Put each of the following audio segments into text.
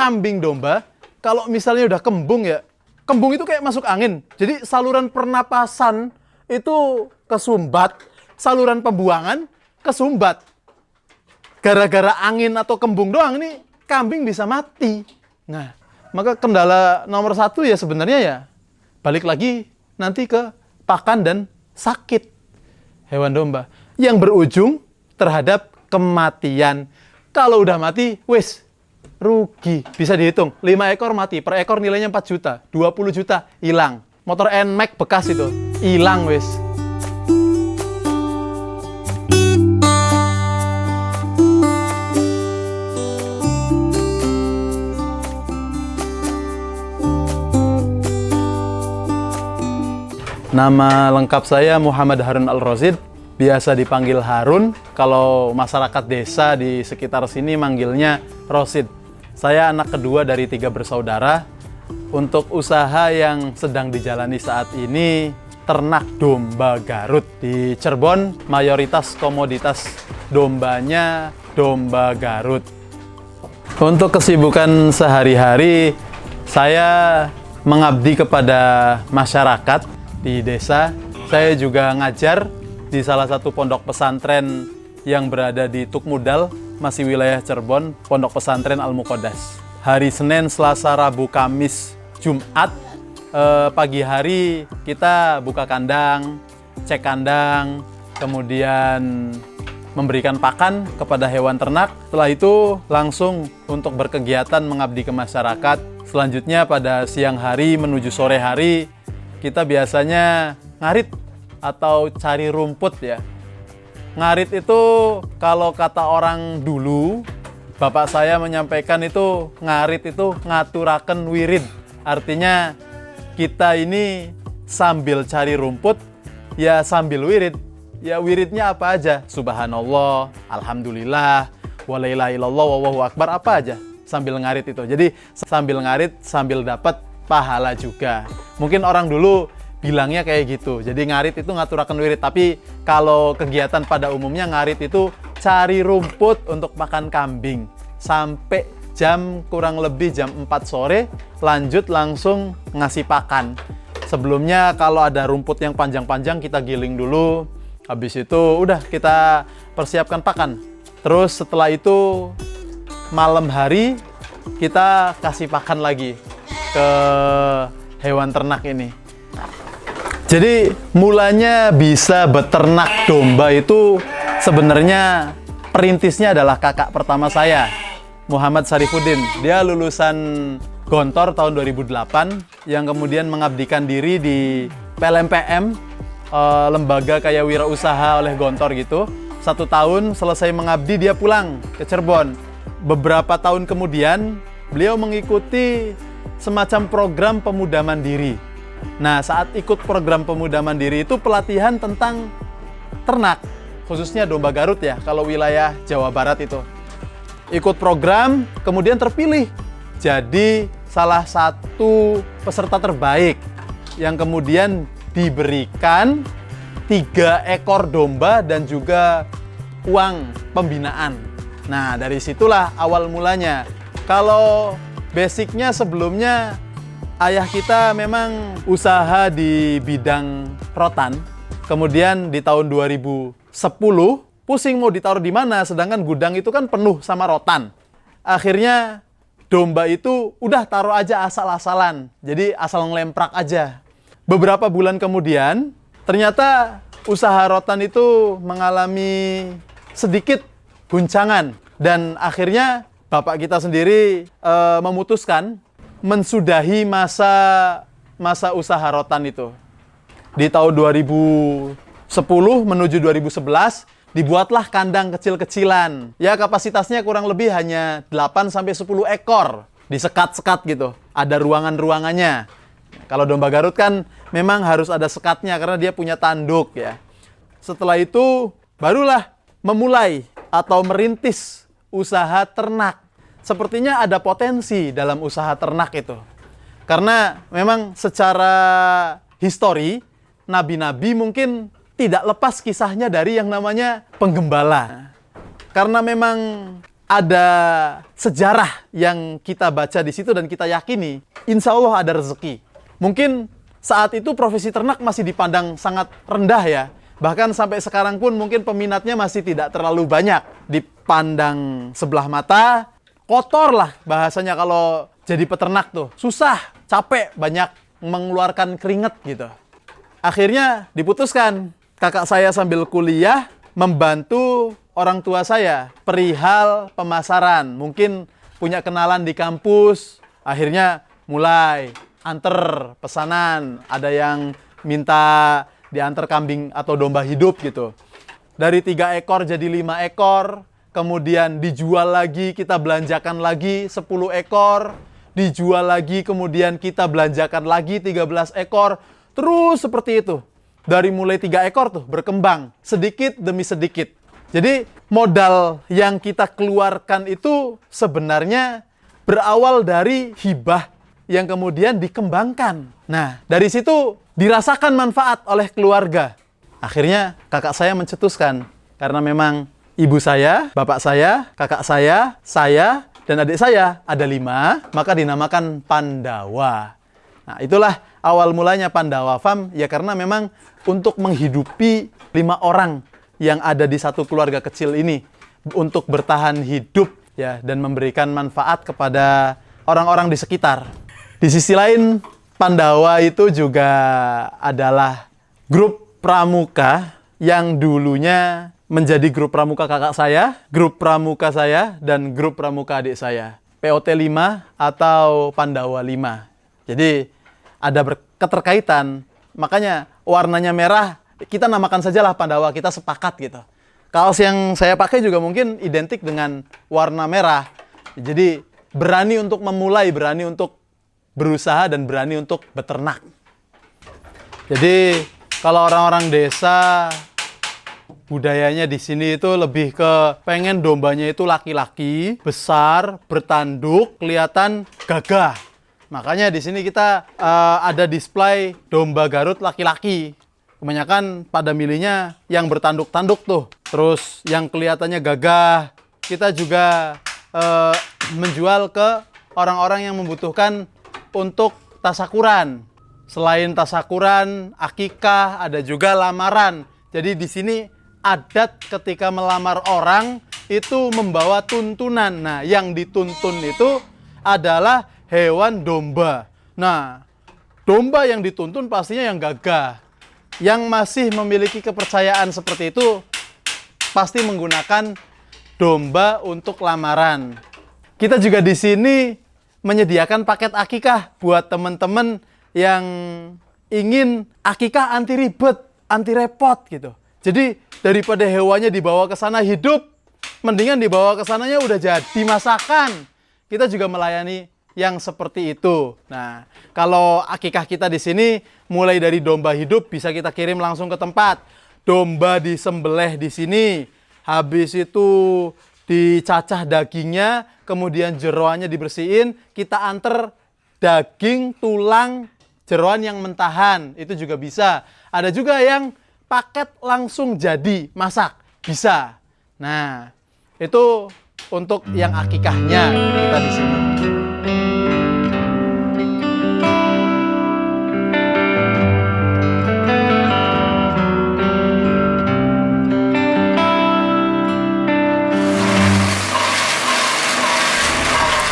kambing domba, kalau misalnya udah kembung ya, kembung itu kayak masuk angin. Jadi saluran pernapasan itu kesumbat, saluran pembuangan kesumbat. Gara-gara angin atau kembung doang ini kambing bisa mati. Nah, maka kendala nomor satu ya sebenarnya ya balik lagi nanti ke pakan dan sakit hewan domba yang berujung terhadap kematian. Kalau udah mati, wis rugi. Bisa dihitung, 5 ekor mati, per ekor nilainya 4 juta, 20 juta hilang. Motor NMAX bekas itu, hilang wis. Nama lengkap saya Muhammad Harun Al-Rosid, biasa dipanggil Harun. Kalau masyarakat desa di sekitar sini manggilnya Rosid. Saya anak kedua dari 3 bersaudara. Untuk usaha yang sedang dijalani saat ini, ternak domba Garut. Di Cirebon, mayoritas komoditas dombanya domba Garut. Untuk kesibukan sehari-hari, saya mengabdi kepada masyarakat di desa. Saya juga ngajar di salah satu pondok pesantren yang berada di Tukmudal, masih wilayah Cirebon, pondok pesantren Al-Muqaddas. Hari Senin, Selasa, Rabu, Kamis, Jumat, pagi hari kita buka kandang, cek kandang, kemudian memberikan pakan kepada hewan ternak. Setelah itu langsung untuk berkegiatan mengabdi ke masyarakat. Selanjutnya pada siang hari menuju sore hari, kita biasanya ngarit atau cari rumput ya. Ngarit itu kalau kata orang dulu, bapak saya menyampaikan itu ngarit itu ngaturaken wirid. Artinya kita ini sambil cari rumput ya sambil wirid. Ya wiridnya apa aja? Subhanallah, alhamdulillah, wa la ilaha illallah, wallahu akbar, apa aja sambil ngarit itu. Jadi sambil ngarit sambil dapat pahala juga. Mungkin orang dulu bilangnya kayak gitu. Jadi ngarit itu ngaturaken wirid. Tapi kalau kegiatan pada umumnya ngarit itu cari rumput untuk makan kambing. Sampai kurang lebih jam 4 sore lanjut langsung ngasih pakan. Sebelumnya kalau ada rumput yang panjang-panjang kita giling dulu. Habis itu udah kita persiapkan pakan. Terus setelah itu malam hari kita kasih pakan lagi ke hewan ternak ini. Jadi mulanya bisa beternak domba itu sebenarnya perintisnya adalah kakak pertama saya, Muhammad Sarifuddin. Dia lulusan Gontor tahun 2008 yang kemudian mengabdikan diri di PLMPM, lembaga kayak wirausaha oleh Gontor gitu. 1 tahun selesai mengabdi dia pulang ke Cirebon. Beberapa tahun kemudian beliau mengikuti semacam program pemuda mandiri. Nah, saat ikut program pemuda mandiri itu pelatihan tentang ternak, khususnya domba Garut ya, kalau wilayah Jawa Barat itu. Ikut program, kemudian terpilih jadi salah satu peserta terbaik yang kemudian diberikan 3 ekor domba dan juga uang pembinaan. Nah, dari situlah awal mulanya. Kalau basicnya sebelumnya ayah kita memang usaha di bidang rotan. Kemudian di tahun 2010 pusing mau ditaruh di mana, sedangkan gudang itu kan penuh sama rotan. Akhirnya domba itu udah taruh aja asal-asalan. Jadi asal ngelemprak aja. Beberapa bulan kemudian ternyata usaha rotan itu mengalami sedikit guncangan. Dan akhirnya bapak kita sendiri memutuskan mensudahi masa usaha rotan itu. Di tahun 2010 menuju 2011 dibuatlah kandang kecil-kecilan. Ya kapasitasnya kurang lebih hanya 8-10 ekor. Disekat-sekat gitu. Ada ruangan-ruangannya. Kalau domba Garut kan memang harus ada sekatnya karena dia punya tanduk ya. Setelah itu barulah memulai atau merintis usaha ternak. Sepertinya ada potensi dalam usaha ternak itu. Karena memang secara histori, nabi-nabi mungkin tidak lepas kisahnya dari yang namanya penggembala. Karena memang ada sejarah yang kita baca di situ dan kita yakini, insya Allah ada rezeki. Mungkin saat itu profesi ternak masih dipandang sangat rendah ya. Bahkan sampai sekarang pun mungkin peminatnya masih tidak terlalu banyak. Dipandang sebelah mata, kotor lah bahasanya kalau jadi peternak tuh. Susah, capek, banyak mengeluarkan keringat gitu. Akhirnya diputuskan, kakak saya sambil kuliah membantu orang tua saya perihal pemasaran. Mungkin punya kenalan di kampus, akhirnya mulai anter pesanan. Ada yang minta diantar kambing atau domba hidup gitu. Dari 3 ekor jadi 5 ekor, kemudian dijual lagi, kita belanjakan lagi 10 ekor, dijual lagi, kemudian kita belanjakan lagi 13 ekor, terus seperti itu. Dari mulai 3 ekor tuh berkembang, sedikit demi sedikit. Jadi modal yang kita keluarkan itu sebenarnya berawal dari hibah yang kemudian dikembangkan. Nah, dari situ dirasakan manfaat oleh keluarga. Akhirnya kakak saya mencetuskan, karena memang ibu saya, bapak saya, kakak saya, dan adik saya ada 5, maka dinamakan Pandawa. Nah, itulah awal mulanya Pandawa Farm, ya karena memang untuk menghidupi 5 orang yang ada di satu keluarga kecil ini untuk bertahan hidup ya dan memberikan manfaat kepada orang-orang di sekitar. Di sisi lain, Pandawa itu juga adalah grup pramuka yang dulunya menjadi grup pramuka kakak saya, grup pramuka saya, dan grup pramuka adik saya. POT 5 atau Pandawa 5. Jadi ada keterkaitan, makanya warnanya merah, kita namakan sajalah Pandawa, kita sepakat gitu. Kaos yang saya pakai juga mungkin identik dengan warna merah. Jadi berani untuk memulai, berani untuk berusaha, dan berani untuk beternak. Jadi kalau orang-orang desa, budayanya di sini itu lebih ke pengen dombanya itu laki-laki, besar, bertanduk, kelihatan gagah. Makanya di sini kita ada display domba Garut laki-laki. Kebanyakan pada milihnya yang bertanduk-tanduk tuh. Terus yang kelihatannya gagah. Kita juga menjual ke orang-orang yang membutuhkan untuk tasakuran. Selain tasakuran, akikah, ada juga lamaran. Jadi di sini adat ketika melamar orang itu membawa tuntunan. Nah, yang dituntun itu adalah hewan domba. Nah, domba yang dituntun pastinya yang gagah. Yang masih memiliki kepercayaan seperti itu pasti menggunakan domba untuk lamaran. Kita juga di sini menyediakan paket akikah buat teman-teman yang ingin akikah anti ribet, anti repot gitu. Jadi daripada hewannya dibawa ke sana hidup, mendingan dibawa ke sananya udah jadi masakan. Kita juga melayani yang seperti itu. Nah, kalau akikah kita di sini mulai dari domba hidup bisa kita kirim langsung ke tempat. Domba disembelih di sini, habis itu dicacah dagingnya, kemudian jeroannya dibersihin, kita anter daging, tulang, jeroan yang mentahan, itu juga bisa. Ada juga yang paket langsung jadi masak, bisa. Nah, itu untuk yang akikahnya kita di sini.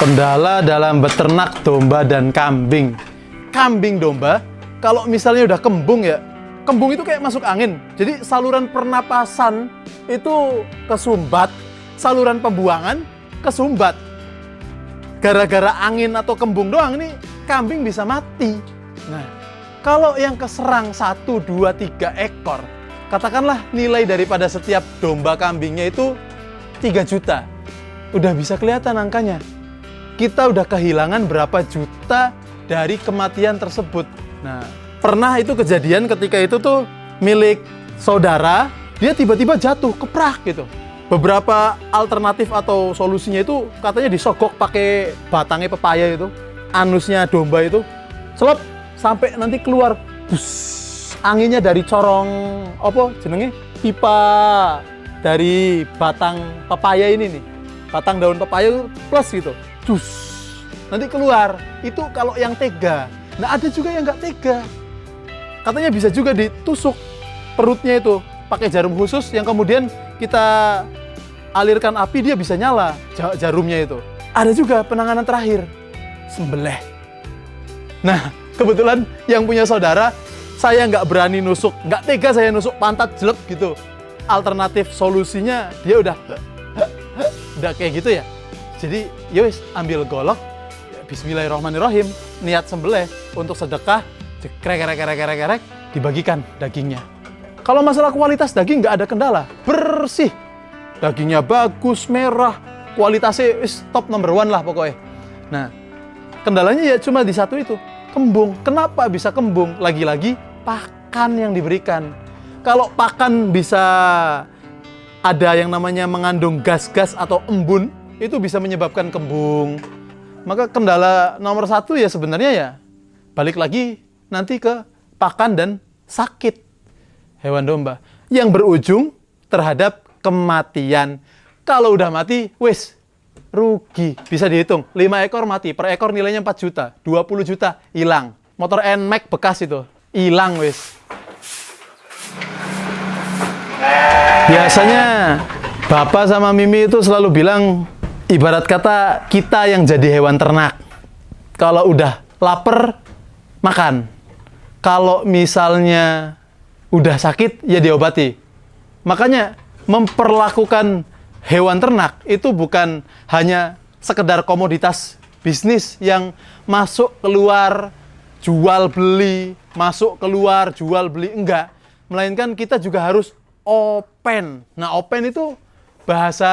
Kendala dalam beternak domba dan kambing. Kambing domba, kalau misalnya udah kembung ya, kembung itu kayak masuk angin. Jadi saluran pernapasan itu kesumbat, saluran pembuangan kesumbat. Gara-gara angin atau kembung doang nih, kambing bisa mati. Nah, kalau yang keserang 1, 2, 3 ekor, katakanlah nilai daripada setiap domba kambingnya itu 3 juta. Udah bisa kelihatan angkanya. Kita udah kehilangan berapa juta dari kematian tersebut. Nah, pernah itu kejadian ketika itu tuh milik saudara, dia tiba-tiba jatuh, keprak gitu. Beberapa alternatif atau solusinya itu katanya disogok pakai batangnya pepaya itu, anusnya domba itu, selop sampai nanti keluar, bus, anginnya dari corong, apa jenenge, pipa dari batang pepaya ini nih. batang daun pepaya plus gitu, jus, nanti keluar. Itu kalau yang tega. Nah ada juga yang nggak tega, katanya bisa juga ditusuk perutnya itu pakai jarum khusus yang kemudian kita alirkan api, dia bisa nyala jarumnya itu. Ada juga penanganan terakhir, sembelih. Nah kebetulan yang punya saudara, saya nggak berani nusuk, nggak tega saya nusuk pantat jelek gitu. Alternatif solusinya dia udah kayak gitu ya. Jadi yowis ambil golok, bismillahirrahmanirrahim, niat sembelih untuk sedekah, krek, dibagikan dagingnya. Kalau masalah kualitas daging nggak ada kendala, bersih, dagingnya bagus, merah, kualitasnya top number one lah pokoknya. Nah kendalanya ya cuma di satu itu, kembung. Kenapa bisa kembung? Lagi-lagi pakan yang diberikan. Kalau pakan bisa ada yang namanya mengandung gas-gas atau embun, itu bisa menyebabkan kembung. Maka kendala nomor satu ya sebenarnya ya balik lagi nanti ke pakan dan sakit hewan domba yang berujung terhadap kematian. Kalau udah mati, wis rugi. Bisa dihitung, 5 ekor mati, per ekor nilainya 4 juta, 20 juta hilang. Motor NMAX bekas itu hilang wis. Biasanya Bapak sama Mimi itu selalu bilang, ibarat kata kita yang jadi hewan ternak. Kalau udah lapar, makan. Kalau misalnya udah sakit, ya diobati. Makanya memperlakukan hewan ternak itu bukan hanya sekedar komoditas bisnis yang masuk keluar, jual beli, masuk keluar, jual beli, enggak. Melainkan kita juga harus open. Nah, open itu bahasa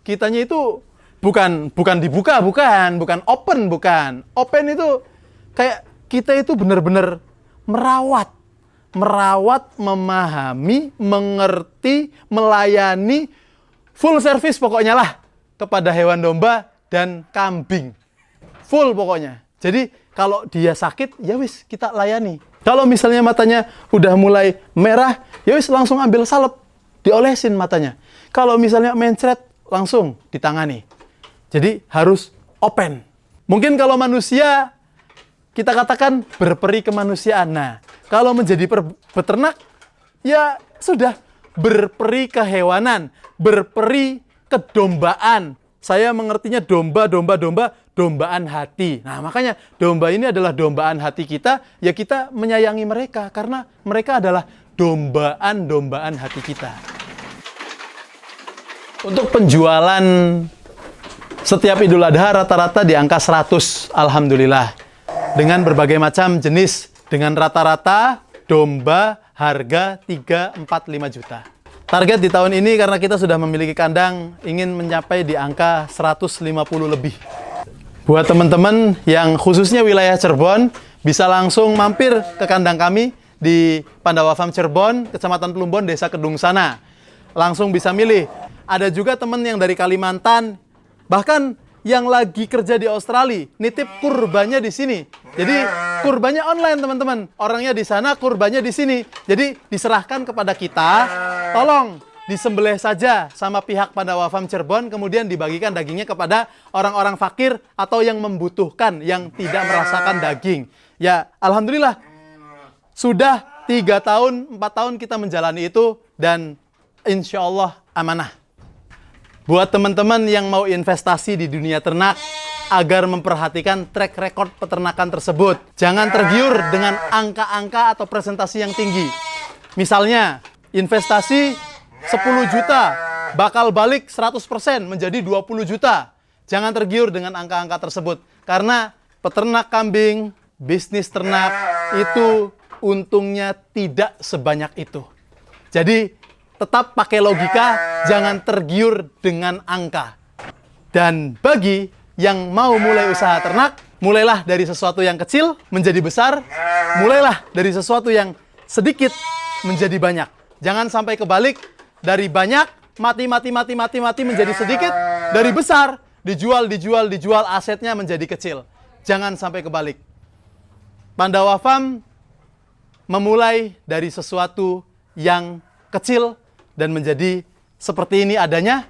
kitanya itu bukan dibuka, bukan open, bukan. Open itu kayak kita itu benar-benar merawat, memahami, mengerti, melayani, full service pokoknya lah kepada hewan domba dan kambing. Full pokoknya. Jadi kalau dia sakit, ya wis kita layani. Kalau misalnya matanya udah mulai merah, ya wis langsung ambil salep, diolesin matanya. Kalau misalnya mencret, langsung ditangani. Jadi harus open. Mungkin kalau manusia, kita katakan berperi kemanusiaan. Nah, kalau menjadi peternak, ya sudah berperi kehewanan, berperi kedombaan. Saya mengertinya dombaan hati. Nah, makanya domba ini adalah dombaan hati kita, ya kita menyayangi mereka karena mereka adalah dombaan hati kita. Untuk penjualan setiap Idul Adha rata-rata di angka 100, alhamdulillah. Dengan berbagai macam jenis, dengan rata-rata domba harga 3, 4, 5 juta. Target di tahun ini karena kita sudah memiliki kandang, ingin mencapai di angka 150 lebih. Buat teman-teman yang khususnya wilayah Cirebon, bisa langsung mampir ke kandang kami di Pandawa Farm Cirebon, Kecamatan Plumbon, Desa Kedung Sana. Langsung bisa milih. Ada juga teman yang dari Kalimantan, bahkan yang lagi kerja di Australia, nitip kurbannya di sini. Jadi kurbannya online teman-teman. Orangnya di sana, kurbannya di sini. Jadi diserahkan kepada kita, tolong disembelih saja sama pihak Pandawa Farm Cirebon, kemudian dibagikan dagingnya kepada orang-orang fakir atau yang membutuhkan, yang tidak merasakan daging. Ya, alhamdulillah. Sudah 3 tahun, 4 tahun kita menjalani itu dan insya Allah amanah. Buat teman-teman yang mau investasi di dunia ternak, agar memperhatikan track record peternakan tersebut. Jangan tergiur dengan angka-angka atau presentasi yang tinggi. Misalnya, investasi 10 juta, bakal balik 100% menjadi 20 juta. Jangan tergiur dengan angka-angka tersebut. Karena peternak kambing, bisnis ternak, itu untungnya tidak sebanyak itu. Jadi, tetap pakai logika, jangan tergiur dengan angka. Dan bagi yang mau mulai usaha ternak, mulailah dari sesuatu yang kecil menjadi besar, mulailah dari sesuatu yang sedikit menjadi banyak. Jangan sampai kebalik, dari banyak, mati menjadi sedikit, dari besar, dijual, asetnya menjadi kecil. Jangan sampai kebalik. Pandawa Farm memulai dari sesuatu yang kecil dan menjadi seperti ini adanya,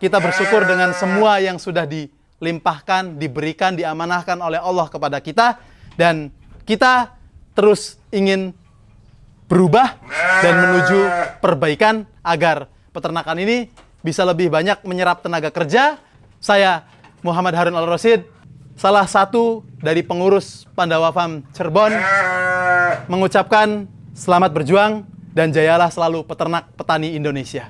kita bersyukur dengan semua yang sudah dilimpahkan, diberikan, diamanahkan oleh Allah kepada kita. Dan kita terus ingin berubah dan menuju perbaikan agar peternakan ini bisa lebih banyak menyerap tenaga kerja. Saya Muhammad Harun Al-Rasyid, salah satu dari pengurus Pandawa Farm Cirebon, mengucapkan selamat berjuang dan jayalah selalu peternak petani Indonesia.